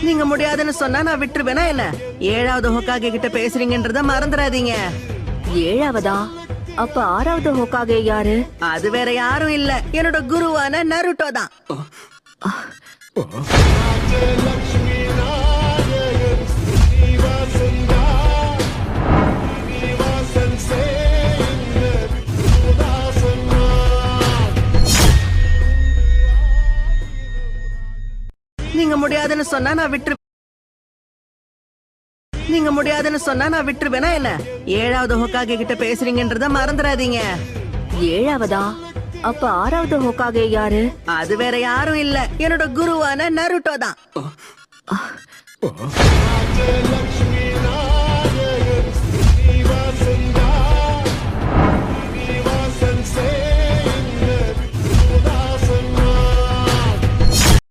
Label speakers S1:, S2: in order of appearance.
S1: நீங்க முடியாதுன்னு சொன்னா நான் விட்டுருவேனா என்ன? 7வது ஹோக்காகே கிட்ட பேசுறீங்கன்றத மறந்துடாதீங்க.
S2: 7வதா? அப்ப 6வது ஹோக்காகே யாரு?
S1: அது வேற யாரும் இல்ல, என்னோட குருவான நருட்டோ தான். நீங்க முடியாதுன்னு சொன்னா நான் விட்டுருவேனா என்ன? 7வது ஹோக்காகே கிட்ட பேசுறீங்கன்றத மறந்துடாதீங்க.
S2: 7வதா? அப்ப 6வது ஹோக்காகே யாரு?
S1: அது வேற யாரும் இல்ல, என்னோட குருவான நருட்டோ தான்.